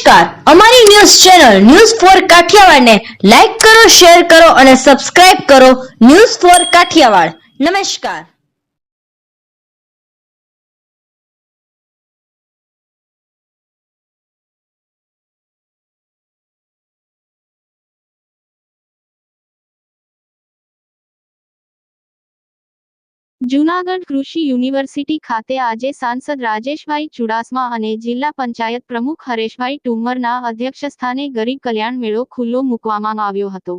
નમસ્કાર, અમારી news channel news for Kathiawad ને લાઈક કરો, શેર કરો અને સબસ્ક્રાઇબ કરો. News for Kathiawad. નમસ્કાર. જૂનાગઢ કૃષિ યુનિવર્સિટી ખાતે આજે સાંસદ રાજેશભાઈ ચુડાસમા અને જિલ્લા પંચાયત પ્રમુખ હરેશભાઈ ટુમ્મરના અધ્યક્ષસ્થાને ગરીબ કલ્યાણ મેળો ખુલ્લો મૂકવામાં આવ્યો હતો.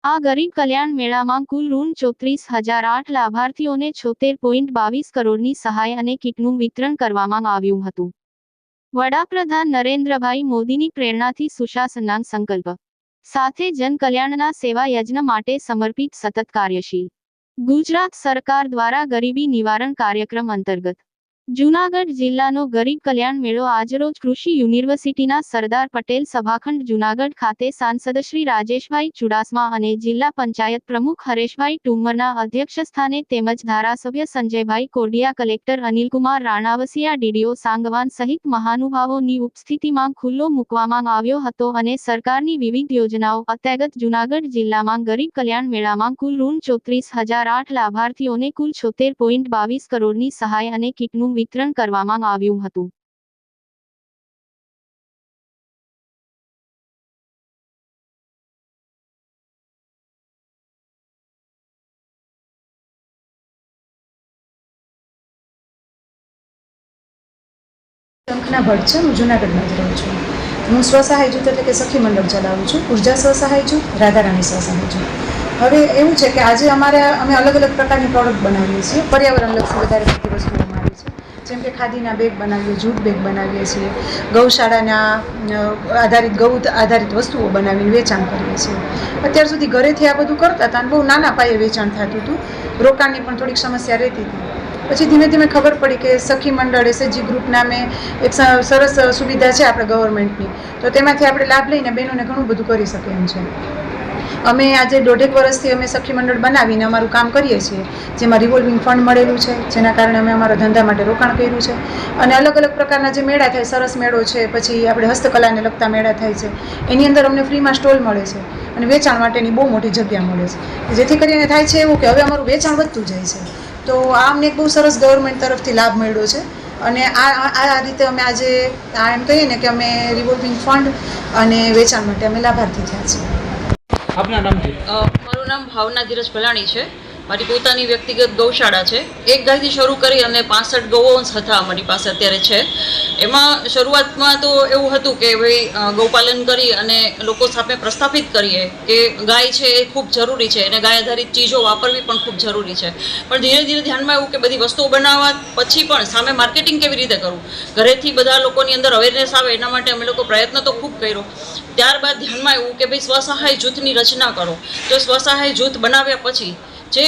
આ ગરીબ કલ્યાણ મેળામાં કુલ રૂ. 34,008 લાભાર્થીઓને 76.22 કરોડની સહાય અને કીટનું વિતરણ કરવામાં આવ્યું હતું. વડાપ્રધાન નરેન્દ્રભાઈ મોદીની પ્રેરણાથી સુશાસનના સંકલ્પ સાથે જનકલ્યાણના સેવા યજ્ઞ માટે સમર્પિત સતત કાર્યશીલ ગુજરાત સરકાર દ્વારા ગરીબી નિવારણ કાર્યક્રમ અંતર્ગત જૂનાગઢ જિલ્લાનો ગરીબ કલ્યાણ મેળો આજરોજ કૃષિ યુનિવર્સિટીના સરદાર પટેલ સભાખંડ જૂનાગઢ ખાતે સાંસદ શ્રી રાજેશભાઈ ચુડાસમા અને જિલ્લા પંચાયત પ્રમુખ હરેશભાઈ ટુમ્મરના અધ્યક્ષસ્થાને તેમજ ધારાસભ્ય સંજયભાઈ કોડિયા, કલેક્ટર અનિલકુમાર રાણાવસિયા, ડીડીઓ સાંગવાન સહિત મહાનુભાવોની ઉપસ્થિતિમાં ખુલ્લો મૂકવામાં આવ્યો હતો અને સરકારની વિવિધ યોજનાઓ અંતર્ગત જૂનાગઢ જિલ્લામાં ગરીબ કલ્યાણ મેળામાં કુલ રૂ. 34,008 લાભાર્થીઓને કુલ 76.22 કરોડની સહાય અને કીટનું વિતરણ કરવામાં આવ્યું હતું. અંકના ભટ્ટ છે. હું જૂનાગઢમાં જ રહું છું. હું સ્વસહાય જૂથ એટલે કે સખી મંડળ ચલાવું છું. ઉર્જા સ્વસહાય જૂથ, રાધારાણી સ્વસહાય જૂથ. હવે એવું છે કે આજે અમે અલગ અલગ પ્રકારની પ્રોડક્ટ બનાવીએ છીએ. પર્યાવરણલક્ષી વધારે પડતી વસ્તુઓ બનાવીએ છીએ, જેમ કે ખાદીના બેગ બનાવીએ, જૂટ બેગ બનાવીએ છીએ, ગૌશાળાના ગૌ આધારિત વસ્તુઓ બનાવીને વેચાણ કરીએ છીએ. અત્યાર સુધી ઘરેથી આ બધું કરતા હતા અને બહુ નાના પાયે વેચાણ થતું હતું. રોકાણની પણ થોડીક સમસ્યા રહેતી હતી. પછી ધીમે ધીમે ખબર પડી કે સખી મંડળ એસએચજી ગ્રુપ નામે એક સરસ સુવિધા છે આપણે ગવર્મેન્ટની, તો તેમાંથી આપણે લાભ લઈને બહેનોને ઘણું બધું કરી શકીએ એમ છે. અમે આજે 1.5 વર્ષથી અમે સખી મંડળ બનાવીને અમારું કામ કરીએ છીએ, જેમાં રિવોલ્વિંગ ફંડ મળેલું છે, જેના કારણે અમે અમારા ધંધા માટે રોકાણ કર્યું છે. અને અલગ અલગ પ્રકારના જે મેળા થાય, સરસ મેળો છે, પછી આપણે હસ્તકલાને લગતા મેળા થાય છે, એની અંદર અમને ફ્રીમાં સ્ટોલ મળે છે અને વેચાણ માટેની બહુ મોટી જગ્યા મળે છે, જેથી કરીને થાય છે એવું કે હવે અમારું વેચાણ વધતું જાય છે. તો આ અમને એક બહુ સરસ ગવર્મેન્ટ તરફથી લાભ મળ્યો છે. અને આ રીતે અમે આજે એમ કહીએ ને કે અમે રિવોલ્વિંગ ફંડ અને વેચાણ માટે અમે લાભાર્થી થયા છીએ. આપના નામ છે? મારું નામ ભાવના ધીરજ ભલાણી છે. મારી પોતાની વ્યક્તિગત ગૌશાળા છે. એક ગાયથી શરૂ કરી અને 65 ગૌવંશ હતા અમારી પાસે અત્યારે છે. એમાં શરૂઆતમાં તો એવું હતું કે ભાઈ ગૌપાલન કરી અને લોકો સામે પ્રસ્થાપિત કરીએ કે ગાય છે એ ખૂબ જરૂરી છે અને ગાય આધારિત ચીજો વાપરવી પણ ખૂબ જરૂરી છે. પણ ધીરે ધીરે ધ્યાનમાં આવ્યું કે બધી વસ્તુઓ બનાવવા પછી પણ સામે માર્કેટિંગ કેવી રીતે કરવું, ઘરેથી બધા લોકોની અંદર અવેરનેસ આવે એના માટે અમે લોકો પ્રયત્ન તો ખૂબ કર્યો. ત્યારબાદ ધ્યાનમાં આવ્યું કે ભાઈ સ્વસહાય જૂથની રચના કરો. તો સ્વસહાય જૂથ બનાવ્યા પછી જે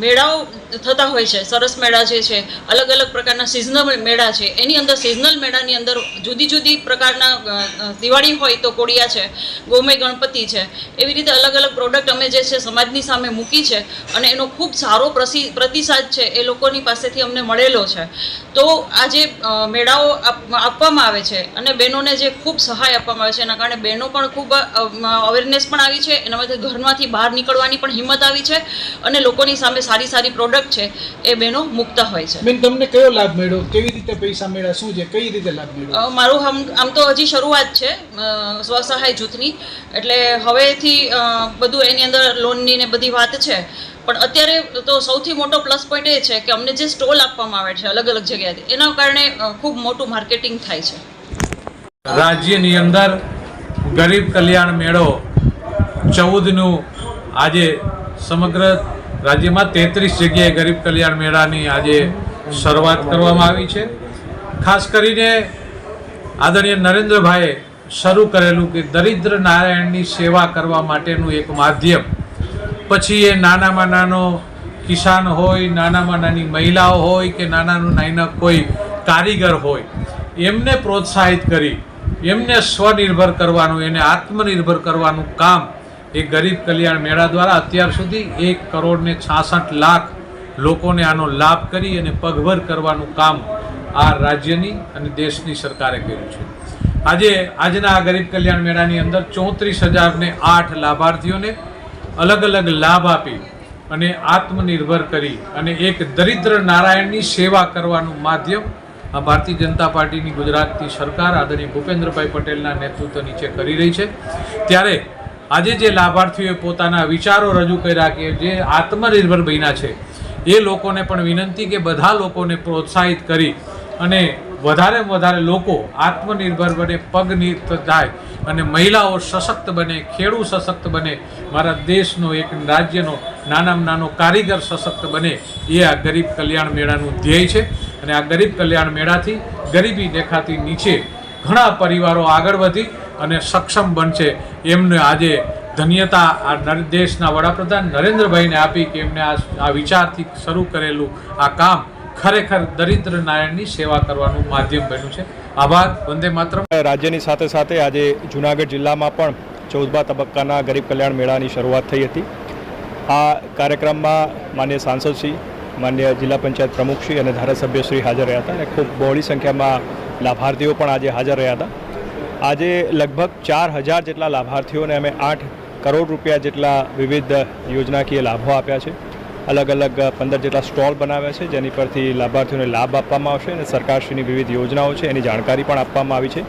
મેળાઓ થતા હોય છે, સરસ મેળા જે છે, અલગ અલગ પ્રકારના સિઝનલ મેળા છે, એની અંદર સિઝનલ મેળાની અંદર જુદી જુદી પ્રકારના દિવાળી હોય તો કોડિયા છે, ગૌમય ગણપતિ છે, એવી રીતે અલગ અલગ પ્રોડક્ટ અમે જે છે સમાજની સામે મૂકી છે અને એનો ખૂબ સારો પ્રતિસાદ છે એ લોકોની પાસેથી અમને મળેલો છે. તો આ જે મેળાઓ આપવામાં આવે છે અને બહેનોને જે ખૂબ સહાય આપવામાં આવે છે એના કારણે બહેનો પણ ખૂબ અવેરનેસ પણ આવી છે, એનામાંથી ઘરમાંથી બહાર નીકળવાની પણ હિંમત આવી છે અને લોકોની સામે સારી સારી પ્રોડક્ટ છે એ બહેનો મૂકતા હોય છે. બેન, તમને કયો લાભ મળ્યો? કેવી રીતે પૈસા મળ્યા? શું છે? કઈ રીતે લાભ મળ્યો? મારું આમ તો હજી શરૂઆત છે સ્વસહાય જૂથની, એટલે હવેથી બધું એની અંદર લોનની ને બધી વાત છે. પણ અત્યારે તો સૌથી મોટો પ્લસ પોઈન્ટ એ છે કે અમને જે સ્ટોલ આપવામાં આવે છે અલગ અલગ જગ્યાએથી, એના કારણે ખૂબ મોટું માર્કેટિંગ થાય છે. રાજ્યની અંદર ગરીબ કલ્યાણ મેળો 14નું આજે સમગ્ર રાજ્યમાં 33 જગ્યાએ ગરીબ કલ્યાણ મેળાની આજે શરૂઆત કરવામાં આવી છે. ખાસ કરીને આદરણીય નરેન્દ્રભાઈએ શરૂ કરેલું કે દરિદ્ર નારાયણની સેવા કરવા માટેનું એક માધ્યમ. પછી એ નાનામાં નાનો કિસાન હોય, નાનામાં નાની મહિલાઓ હોય કે નાના કોઈ કારીગર હોય, એમને પ્રોત્સાહિત કરી એમને સ્વનિર્ભર કરવાનું, એને આત્મનિર્ભર કરવાનું કામ એ ગરીબ કલ્યાણ મેળા દ્વારા અત્યાર સુધી 1,66,00,000 લોકોને આનો લાભ કરી અને પગભર કરવાનું કામ આ રાજ્યની અને દેશની સરકારે કર્યું છે. આજના આ ગરીબ કલ્યાણ મેળાની અંદર 34,008 લાભાર્થીઓને અલગ અલગ લાભ આપી અને આત્મનિર્ભર કરી અને એક દરિદ્ર નારાયણની સેવા કરવાનું માધ્યમ આ ભારતીય જનતા પાર્ટીની ગુજરાતની સરકાર આદરણીય ભૂપેન્દ્રભાઈ પટેલના નેતૃત્વ નીચે કરી રહી છે. ત્યારે આજે જે લાભાર્થીઓએ પોતાના વિચારો રજૂ કર્યા કે જે આત્મનિર્ભર બન્યા છે એ લોકોને પણ વિનંતી કે બધા લોકોને પ્રોત્સાહિત કરી અને વધારે લોકો આત્મનિર્ભર બને, પગનિર્ભર થાય અને મહિલાઓ સશક્ત બને, ખેડૂત સશક્ત બને, મારા દેશનો એક રાજ્યનો નાનામાં નાનો કારીગર સશક્ત બને એ આ ગરીબ કલ્યાણ મેળાનું ધ્યેય છે. અને આ ગરીબ કલ્યાણ મેળાથી ગરીબી દેખાતી નીચે ઘણા પરિવારો આગળ વધી અને સક્ષમ બનશે એમને આજે ધન્યતા આ દેશના વડાપ્રધાન નરેન્દ્રભાઈને આપી કે એમને આ વિચારથી શરૂ કરેલું આ કામ ખરેખર દરિદ્ર નારાયણની સેવા કરવાનું માધ્યમ બન્યું છે. આભાર. વંદે માતરમ. રાજ્યની સાથે સાથે આજે જૂનાગઢ જિલ્લામાં પણ 14મા તબક્કાના ગરીબ કલ્યાણ મેળાની શરૂઆત થઈ હતી. આ કાર્યક્રમમાં માન્ય સાંસદશ્રી, માન્ય જિલ્લા પંચાયત પ્રમુખશ્રી અને ધારાસભ્યશ્રી હાજર રહ્યા હતા અને ખૂબ બહોળી સંખ્યામાં લાભાર્થીઓ પણ આજે હાજર રહ્યા હતા. આજે લગભગ 4,000 જેટલા લાભાર્થીઓને અમે 8 કરોડ રૂપિયા જેટલા વિવિધ યોજનાકીય લાભો આપ્યા છે. અલગ અલગ 15 જેટલા સ્ટોલ બનાવ્યા છે જેની પરથી લાભાર્થીઓને લાભ આપવામાં આવશે અને સરકારશ્રીની વિવિધ યોજનાઓ છે એની જાણકારી પણ આપવામાં આવી છે.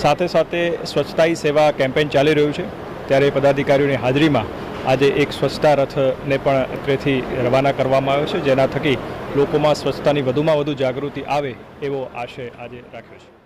સાથે સાથે સ્વચ્છતા હી સેવા કેમ્પેઇન ચાલી રહ્યું છે ત્યારે પદાધિકારીઓની હાજરીમાં આજે એક સ્વચ્છતા રથને પણ અત્રેથી રવાના કરવામાં આવ્યો છે જેના થકી લોકોમાં સ્વચ્છતાની વધુમાં વધુ જાગૃતિ આવે એવો આશય આજે રાખ્યો છે.